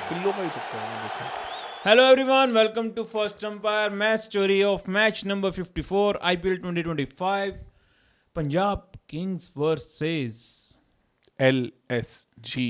Pillow का ही चक्कर है, मैंने देखा। Hello everyone, welcome to First Umpire match story of match number 54 IPL 2025 Punjab Kings versus LSG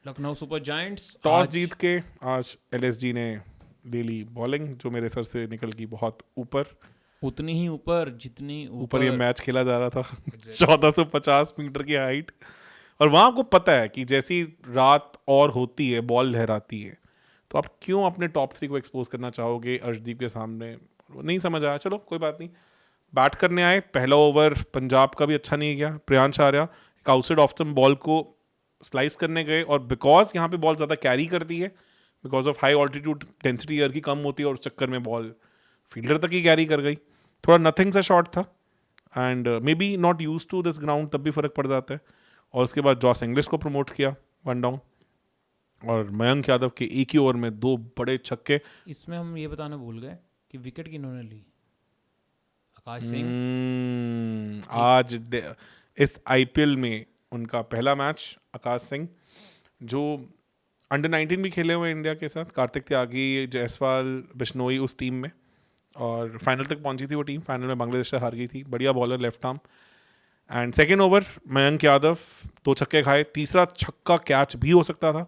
Lucknow super giants. Toss आज जीत के आज LSG ने ले ली बॉलिंग, जो मेरे सर से निकल गई बहुत ऊपर। उतनी ही ऊपर जितनी ऊपर ये ऊपर मैच खेला जा रहा था 1450 मीटर की हाइट। और वहाँ आपको पता है कि जैसी रात और होती है, बॉल लहराती है, तो आप क्यों अपने टॉप 3 को एक्सपोज करना चाहोगे अर्शदीप के सामने? वो नहीं समझ आया, चलो कोई बात नहीं। बैट करने आए, पहला ओवर पंजाब का भी अच्छा नहीं गया। प्रियांश आर्या एक आउटसाइड ऑफ स्टंप बॉल को स्लाइस करने गए, और बिकॉज यहाँ पे बॉल ज़्यादा कैरी करती है, because of high altitude, density air की कम होती है, और उस चक्कर में बॉल फील्डर तक ही कैरी कर गई। थोड़ा नथिंग सा शॉट था, and maybe not use to this ground, तब भी फर्क पड़ जाता है। और उसके बाद जॉस इंग्लिश को प्रमोट किया 1 डाउन, और मयंक यादव के एक ही ओवर में 2 बड़े छक्के। इसमें हम ये बताना भूल गए कि विकेट किन्होंने ली। आकाश सिंह। आज इस IPL में उनका पहला मैच, आकाश सिंह जो अंडर 19 भी खेले हुए इंडिया के साथ, कार्तिक त्यागी, जायसवाल, बिश्नोई उस टीम में, और फाइनल तक पहुंची थी वो टीम। फाइनल में बांग्लादेश से हार गई थी। बढ़िया bowler, left arm. And second over Mayank Yadav 2 छक्के खाए, तीसरा छक्का कैच भी हो सकता था।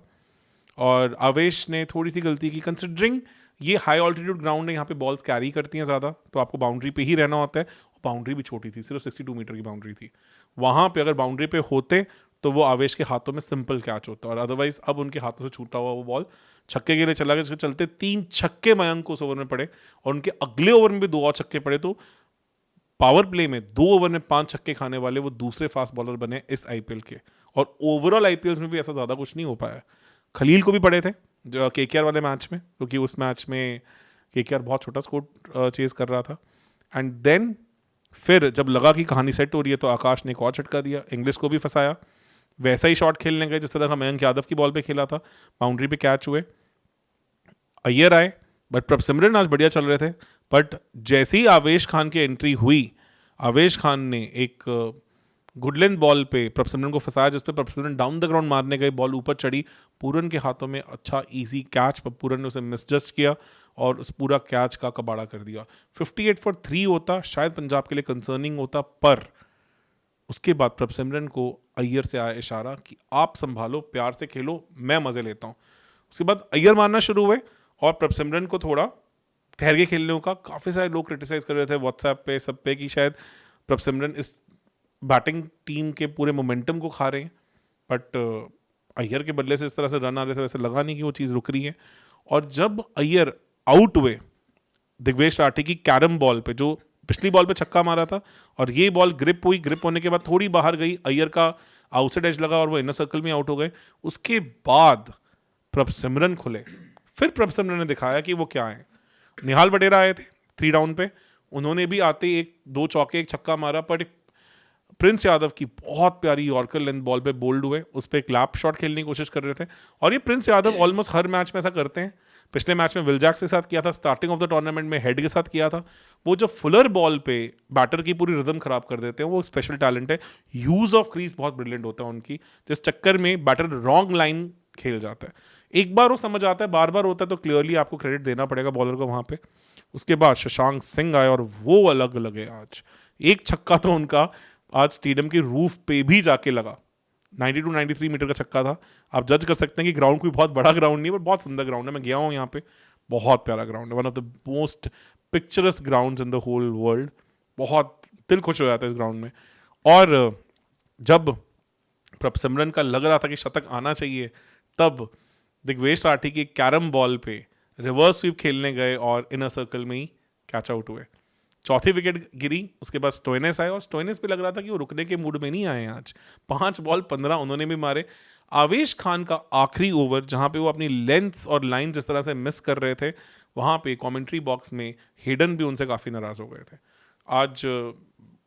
और आवेश ने थोड़ी सी गलती की, कंसिडरिंग ये हाई ऑल्टीट्यूड ग्राउंड है, यहाँ पे बॉल्स कैरी करती हैं ज़्यादा, तो आपको बाउंड्री पे ही रहना होता है। बाउंड्री भी छोटी थी, सिर्फ 62 मीटर की बाउंड्री थी। वहाँ पे अगर बाउंड्री पे होते तो वो आवेश के हाथों में सिंपल कैच होता, और अदरवाइज अब उनके हाथों से छूटा हुआ वो बॉल छक्के के लिए चला गया, जिसके चलते 3 छक्के मयंक को उस ओवर में पड़े, और उनके अगले ओवर में भी 2 और छक्के पड़े। तो पावर प्ले में 2 ओवर में 5 छक्के खाने वाले वो दूसरे फास्ट बॉलर बने इस IPL के। और ओवरऑल IPL में भी ऐसा ज़्यादा कुछ नहीं हो पाया। खलील को भी पड़े थे जो KKR वाले मैच में, क्योंकि उस मैच में KKR बहुत छोटा स्कोर चेज कर रहा था। एंड देन फिर जब लगा कि कहानी सेट हो रही है, तो आकाश ने एक और झटका दिया, इंग्लिश को भी फंसाया। वैसा ही शॉट खेलने गए जिस तरह का मयंक यादव की बॉल पे खेला था, बाउंड्री पे कैच हुए। अय्यर आए, बट प्रभसिमरन आज बढ़िया चल रहे थे। बट जैसे ही आवेश खान की एंट्री हुई, आवेश खान ने एक गुड लेंथ बॉल पे प्रभसिमरन को फंसाया, जिसपे प्रभसिमरन डाउन द ग्राउंड मारने गए, बॉल ऊपर चढ़ी, पूरन के हाथों में अच्छा इजी कैच, पर पूरन ने उसे मिसजस्ट किया और उस पूरा कैच का कबाड़ा कर दिया। 58 फॉर 3 होता, शायद पंजाब के लिए कंसर्निंग होता, पर उसके बाद प्रभसिमरन को अय्यर से आया इशारा कि आप संभालो, प्यार से खेलो, मैं मजे लेता हूँ। उसके बाद अय्यर मारना शुरू हुए, और प्रभसिमरन को थोड़ा ठहर के खेलने का काफ़ी सारे लोग क्रिटिसाइज कर रहे थे व्हाट्सएप पे, सब पे, कि शायद प्रभसिमरन इस बैटिंग टीम के पूरे मोमेंटम को खा रहे हैं। बट अय्यर के बदले से इस तरह से रन आ रहे थे, वैसे लगा नहीं कि वो चीज़ रुक रही है। और जब अय्यर आउट हुए दिग्वेश राठी की कैरम बॉल पे, जो पिछली बॉल पे छक्का मारा था, और ये बॉल ग्रिप हुई, ग्रिप होने के बाद थोड़ी बाहर गई, अय्यर का आउटसाइड एज लगा और वो इनर सर्कल में आउट हो गए। उसके बाद प्रभसिमरन खुले, फिर प्रभसिमरन ने दिखाया कि वो क्या है। निहाल वडेरा आए थे 3 डाउन पे, उन्होंने भी आते ही 2 चौके, 1 छक्का मारा, पर प्रिंस यादव की बहुत प्यारी यॉर्कर लेंथ बॉल पे बोल्ड हुए, उस पर एक लैप शॉट खेलने की कोशिश कर रहे थे। और ये प्रिंस यादव ऑलमोस्ट हर मैच में ऐसा करते हैं। पिछले मैच में विल जैक्स के साथ किया था, स्टार्टिंग ऑफ द टूर्नामेंट में हेड के साथ किया था। वो जो फुलर बॉल पे बैटर की पूरी रिदम खराब कर देते हैं, वो स्पेशल टैलेंट है। यूज ऑफ क्रीज बहुत ब्रिलियंट होता है उनकी, जिस चक्कर में बैटर रॉन्ग लाइन खेल जाता है। एक बार वो समझ आता है, बार बार होता है तो क्लियरली आपको क्रेडिट देना पड़ेगा बॉलर को वहां पे। उसके बाद शशांक सिंह आए, और वो अलग लगे आज। एक छक्का तो उनका आज स्टेडियम की रूफ पे भी जाके लगा, 92-93 मीटर का छक्का था। आप जज कर सकते हैं कि ग्राउंड कोई बहुत बड़ा ग्राउंड नहीं है, पर बहुत सुंदर ग्राउंड है। मैं गया हूँ यहाँ पे, बहुत प्यारा ग्राउंड है, one of the most picturesque grounds in the whole world. बहुत दिल खुश हो जाता है इस ग्राउंड में। और जब प्रभसिमरन का लग रहा था कि शतक आना चाहिए, तब दिग्वेश राठी की कैरम बॉल पे रिवर्स स्वीप खेलने गए और इनर सर्कल में ही कैच आउट हुए। चौथी विकेट गिरी, उसके बाद स्टोइनिस आए, और स्टोइनिस पे लग रहा था कि वो रुकने के मूड में नहीं आए आज। 5 बॉल 15 उन्होंने भी मारे। आवेश खान का आखिरी ओवर, जहां पे वो अपनी लेंथ्स और लाइन जिस तरह से मिस कर रहे थे, वहां पे कमेंट्री बॉक्स में हेडन भी उनसे काफ़ी नाराज़ हो गए थे। आज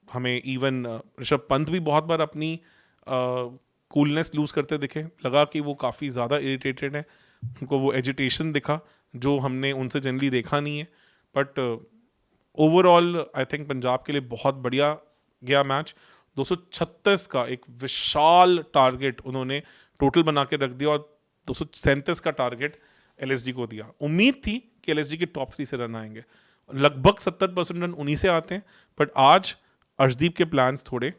हमें इवन ऋषभ पंत भी बहुत बार अपनी कूलनेस लूज करते दिखे, लगा कि वो काफ़ी ज़्यादा इरिटेटेड है, उनको वो एजिटेशन दिखा जो हमने उनसे जनरली देखा नहीं है। But overall I think Punjab के लिए बहुत बढ़िया गया मैच। 236 का एक विशाल टारगेट उन्होंने टोटल बना के रख दिया, और 237 का टारगेट एलएसजी को दिया। उम्मीद थी कि एलएसजी के टॉप 3 से रन आएंगे, लगभग 70% रन उन्हीं से आते हैं। बट आज अर्शदीप के प्लान्स थोड़े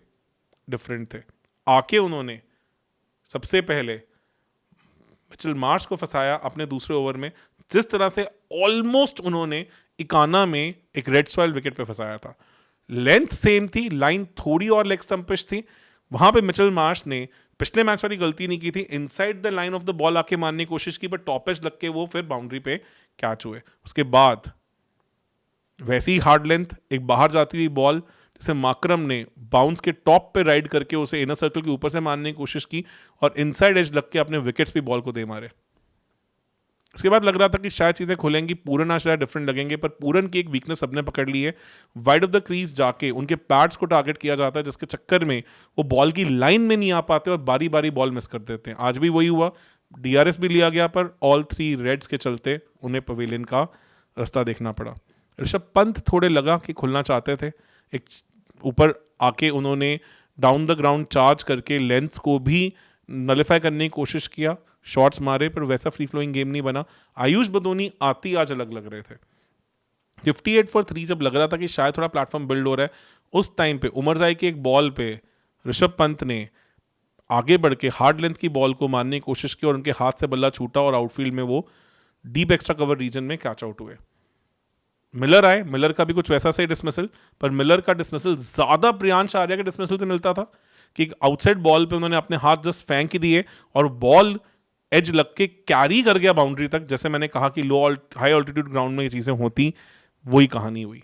डिफरेंट थे। आके उन्होंने सबसे पहले मिचेल मार्श को फंसाया अपने दूसरे ओवर में, जिस तरह से ऑलमोस्ट उन्होंने इकाना में एक रेड सॉइल विकेट पे फंसाया था। लेंथ सेम थी, लाइन थोड़ी और लेग स्टंपिश थी। वहां पे मिचेल मार्श ने पिछले मैच वाली गलती नहीं की थी, inside the line of the ball आके मारने की कोशिश की, बट टॉप एज लग के वो फिर बाउंड्री पे कैच हुए। उसके बाद वैसी ही हार्ड लेंथ एक बाहर जाती हुई बॉल, जैसे माकरम ने बाउंस के टॉप पे राइड करके उसे इनर सर्कल के ऊपर से मारने की कोशिश की और इनसाइड एज लग के अपने विकेट्स पे बॉल को दे मारे। इसके बाद लग रहा था कि शायद चीजें खुलेंगी, पूरन आज शायद डिफरेंट लगेंगे, पर पूरन की एक वीकनेस सबने पकड़ ली है। वाइड ऑफ द क्रीज जाके उनके पैड्स को टारगेट किया जाता है, जिसके चक्कर में वो बॉल की लाइन में नहीं आ पाते और बारी बारी बॉल मिस कर देते हैं। आज भी वही हुआ, डीआरएस भी लिया गया, पर ऑल 3 रेड्स के चलते उन्हें पवेलियन का रास्ता देखना पड़ा। ऋषभ पंत थोड़े लगा कि खुलना चाहते थे, एक ऊपर आके उन्होंने डाउन द ग्राउंड चार्ज करके लेंथ को भी नलिफाई करने की कोशिश किया, शॉट्स मारे, पर वैसा फ्री फ्लोइंग गेम नहीं बना। आयुष बदोनी आती आज अलग लग रहे थे। 58 for 3 जब लग रहा था कि शायद थोड़ा प्लेटफॉर्म बिल्ड हो रहा है, उस टाइम पे उमरजाई की एक बॉल पे ऋषभ पंत ने आगे बढ़ के हार्ड लेंथ की बॉल को मारने की कोशिश की और उनके हाथ से बल्ला छूटा और आउटफील्ड में वो डीप एक्स्ट्रा कवर रीजन में कैच आउट हुए। मिलर आए, मिलर का भी कुछ वैसा से डिसमिसल, पर मिलर का डिसमिसल ज्यादा प्रियांश आर्या के डिसमिसल से मिलता था कि आउटसाइड बॉल पे उन्होंने अपने हाथ जस्ट फेंक ही दिए और बॉल एज लग के कैरी कर गया बाउंड्री तक। जैसे मैंने कहा कि हाई ऑल्टीट्यूड ग्राउंड में ये चीजें होती, वही कहानी हुई।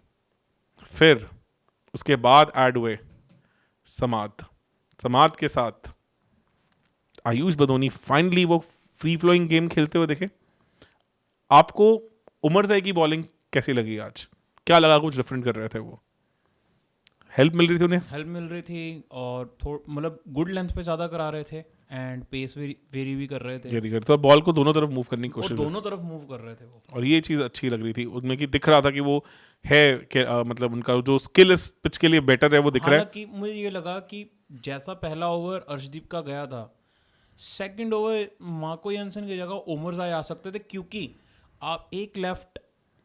फिर उसके बाद ऐड हुए समाद के साथ आयुष बदोनी फाइनली वो फ्री फ्लोइंग गेम खेलते हुए देखे। आपको उमरजाई की बॉलिंग कैसी लगी आज? क्या लगा कुछ डिफरेंट कर रहे थे वो? हेल्प मिल रही थी उन्हें? हेल्प मिल रही थी और मतलब गुड लेंथ पे ज़्यादा करा रहे थे एंड पेस वेरी भी कर रहे थे। तो बॉल को दोनों तरफ मूव करने की कोशिश, दोनों तरफ मूव कर रहे थे वो, और ये चीज़ अच्छी लग रही थी उनमें कि दिख रहा था कि वो है कि मतलब उनका जो स्किल इस पिच के लिए बेटर है वो दिख रहा है। कि मुझे ये लगा कि जैसा पहला ओवर अर्शदीप का गया था, सेकंड ओवर मार्को यानसन की जगह उमरजाई आ सकते थे, क्योंकि आप एक लेफ्ट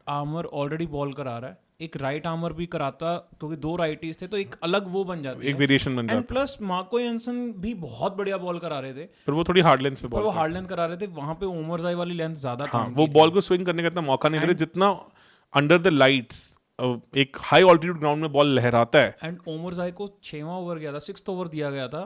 आर्मर ऑलरेडी बॉल करा रहा है, एक राइट आर्मर भी कराता, क्योंकि 2 राइटीज थे तो एक अलग वो बन जाती है, एक वेरिएशन बन जाता है। एंड प्लस मार्को यानसन भी बहुत बढ़िया बॉल करा रहे थे, पर वो थोड़ी हार्ड लेंथ पे बॉल, वो हार्ड लेंथ करा रहे थे। वहां पे उमरजाई वाली लेंथ ज्यादा हाँ, वो बॉल को स्विंग करने का इतना मौका नहीं दे रहे जितना अंडर द लाइट्स एक हाई ऑल्टीट्यूड ग्राउंड में बॉल लहराता है। एंड उमरजाई को 6वां ओवर गया था, 6th ओवर दिया गया था।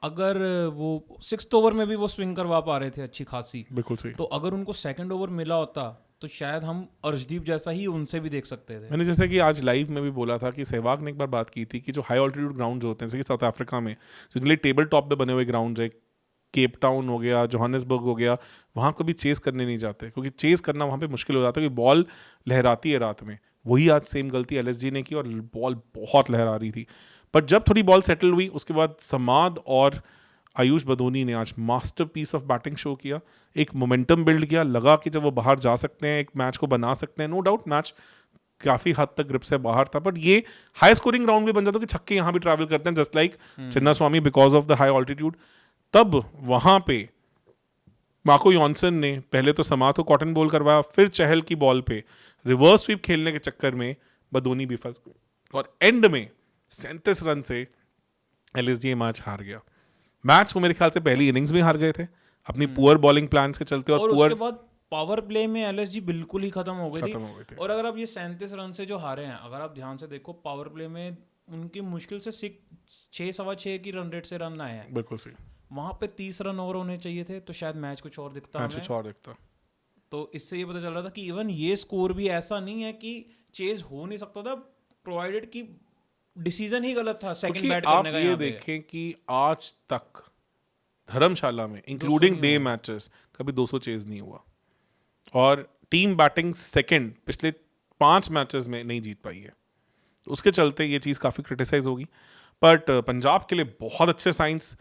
अगर वो 6th ओवर में भी वो स्विंग करवा पा रहे थे अच्छी खासी, बिल्कुल सही। तो अगर उनको सेकंड ओवर मिला होता तो शायद हम अर्शदीप जैसा ही उनसे भी देख सकते थे। मैंने जैसे कि आज लाइव में भी बोला था कि सहवाग ने एक बार बात की थी कि जो हाई ऑल्टीट्यूड ग्राउंड होते हैं, जैसे कि साउथ अफ्रीका में जनरली टेबल टॉप पे बने हुए ग्राउंड है, केप टाउन हो गया, जोहानिसबर्ग हो गया, वहाँ कभी चेस करने नहीं जाते, क्योंकि चेस करना वहाँ पे मुश्किल हो जाता है, क्योंकि बॉल लहराती है रात में। वही आज सेम गलती एलएसजी ने की और बॉल बहुत लहरा रही थी। पर जब थोड़ी बॉल सेटल हुई उसके बाद समाद और आयुष बदोनी ने आज मास्टरपीस ऑफ बैटिंग शो किया, एक मोमेंटम बिल्ड किया। लगा कि जब वो बाहर जा सकते हैं, एक मैच को बना सकते हैं। नो डाउट मैच काफी हद तक ग्रिप से बाहर था, बट ये हाई स्कोरिंग ग्राउंड भी बन जाता है कि छक्के यहाँ भी ट्रैवल करते हैं, just like Chinna Swami, because of the high altitude. तब वहां पे मार्को यानसन ने पहले तो समाद को कॉटन बॉल करवाया, फिर चहल की बॉल पे रिवर्स स्वीप खेलने के चक्कर में बदोनी भी फंस गए और एंड में 37 रन से एलएसजी मैच हार गया। मैच को मेरे ख्याल से पहली इनिंग्स में हार गए थे अपनी पुअर बॉलिंग प्लान्स के चलते, और उसके बाद पावर प्ले में एलएसजी बिल्कुल ही खत्म हो गई थी। और अगर आप ये 37 रन से जो हारे हैं, अगर आप ध्यान से देखो पावर प्ले में उनकी मुश्किल से 6-6.25 की रन रेट से रन आए हैं। बिल्कुल सही। वहां पे 30 रन और होने चाहिए थे, तो शायद मैच कुछ और दिखता। तो इससे ये पता चल रहा था कि इवन ये स्कोर भी ऐसा नहीं है कि चेज हो नहीं सकता था, प्रोवाइडेड कि डिसीजन ही गलत था सेकंड बैट करने का। ये देखें कि आज तक धर्मशाला में इंक्लूडिंग डे मैचेस कभी 200 चेज नहीं हुआ, और टीम बैटिंग सेकंड पिछले 5 मैचेस में नहीं जीत पाई है। उसके चलते ये चीज़ काफ़ी क्रिटिसाइज होगी, बट पंजाब के लिए बहुत अच्छे साइंस,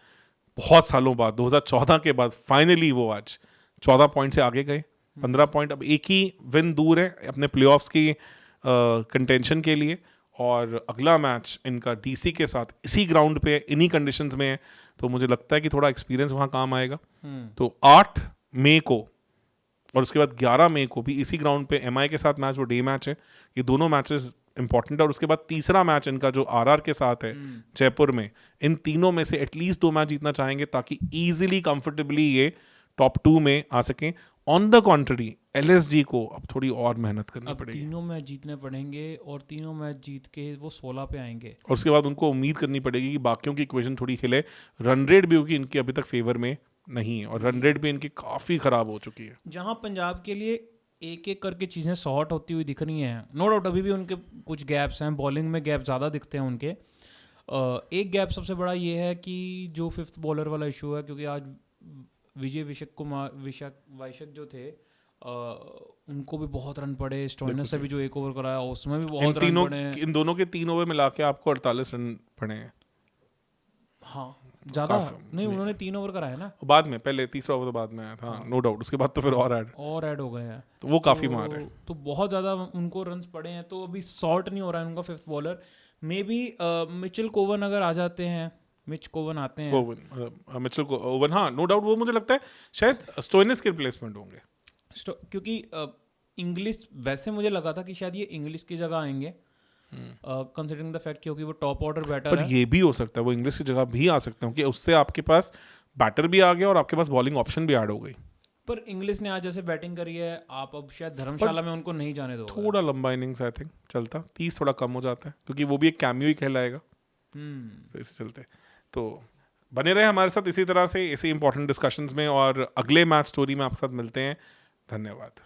बहुत सालों बाद 2014 के बाद फाइनली वो आज 14 पॉइंट से आगे गए, 15 पॉइंट, अब एक ही विन दूर है अपने प्लेऑफ्स की कंटेंशन के लिए। और अगला मैच इनका डीसी के साथ इसी ग्राउंड पे इन्हीं कंडीशंस में है, तो मुझे लगता है कि थोड़ा एक्सपीरियंस वहाँ काम आएगा। हम्म। तो 8 मई को और उसके बाद 11 मई को भी इसी ग्राउंड पे एमआई के साथ मैच, वो डे मैच है। ये दोनों मैचेस इंपॉर्टेंट है। और उसके बाद तीसरा मैच इनका जो आरआर के साथ है जयपुर में, इन तीनों में से एटलीस्ट 2 मैच जीतना चाहेंगे ताकि इजीली कंफर्टेबली ये टॉप 2 में आ सकें। ऑन द कॉन्ट्ररी एलएसजी को अब थोड़ी और मेहनत करनी अब पड़ेगी तीनों मैच जीतने पड़ेंगे और तीनों मैच जीत के वो 16 पे आएंगे। और उसके बाद उनको उम्मीद करनी पड़ेगी कि बाकियों की इक्वेशन थोड़ी खिले। रन रेट भी होगी इनकी अभी तक फेवर में नहीं है और रन रेट भी इनकी काफ़ी ख़राब हो चुकी है। जहां पंजाब के लिए एक एक करके चीज़ें सॉर्ट होती हुई दिख रही हैं, नो डाउट अभी भी उनके कुछ गैप्स हैं, बॉलिंग में गैप ज़्यादा दिखते हैं उनके। एक गैप सबसे बड़ा ये है कि जो 5th बॉलर वाला इशू है, क्योंकि आज विजय वैशक जो थे उनको भी बहुत रन पड़े। स्टोइनिस से भी जो एक ओवर कराया उसमें भी बहुत रन पड़े हैं। इन दोनों के 3 ओवर मिला के आपको 48 रन पड़े हैं। हाँ ज़्यादा नहीं, उन्होंने 3 ओवर कराया ना बाद में, पहले तीसरा ओवर तो बाद में आया था। नो डाउट उसके बाद तो फिर और ऐड हो गए हैं, तो वो काफ़ी मार है। तो बहुत ज़्यादा उनको रन्स पड़े हैं। तो अभी सॉर्ट नहीं हो रहा है उनका 5th bowler. May be Mitchell कोवन अगर आ जाते हैं, मिच कोवन आते हैं, मिचेल कोवन, हाँ नो डाउट वो मुझे लगता है शायद स्टोइनिस के रिप्लेसमेंट होंगे। क्योंकि इंग्लिश, वैसे मुझे लगा था कि शायद ये इंग्लिश की जगह आएंगे कंसिडरिंग द फैक्ट क्योंकि वो टॉप ऑर्डर बैटर पर है। ये भी हो सकता है वो इंग्लिश की जगह भी आ सकते हैं कि उससे आपके पास बैटर भी आ गया और आपके पास बॉलिंग ऑप्शन भी ऐड हो गई। पर इंग्लिश ने आज जैसे बैटिंग करी है, आप अब शायद धर्मशाला में उनको नहीं जाने दो। थोड़ा लंबा इनिंग्स आई थिंक चलता, 30 थोड़ा कम हो जाता है क्योंकि वो भी एक कैमियो ही कहलाएगा। तो इसे चलते तो बने रहे हमारे साथ इसी तरह से, इसी इंपॉर्टेंट डिस्कशंस में, और अगले मैच स्टोरी में आपके साथ मिलते हैं। धन्यवाद।